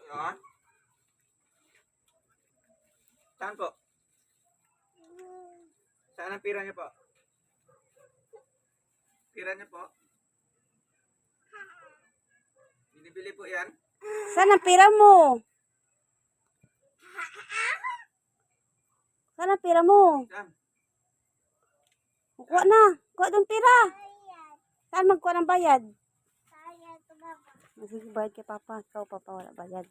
Yan. Saan po? Saan ang pira niyo po? Pira niyo po? Binibili po yan? Saan ang pira mo? Saan ang pira mo? Saan? Kuha na. Kuha ng pira. Saan magkuha ng bayad? Sige, bayad kay Papa. Ikaw, Papa, wala bayad.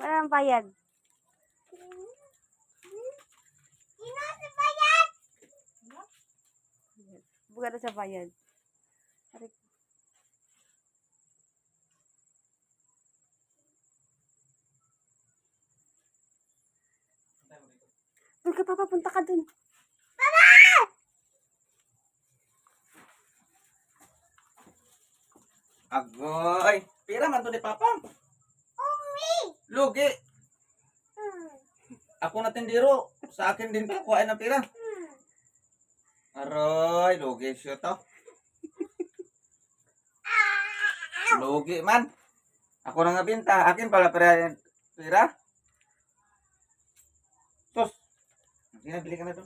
Wala ng bayad. Buka na sa bayad. Doon ka, Papa. Punta ka dun. Agoy! Pira man to ni Papa. Lugi! Ako na tindiro. Sa akin din pa kuhain ng pira. Aroy, lugi siya to. Lugi man. Ako na nga binta. Akin pala pira. Sus. Sige na, bili ka na ito.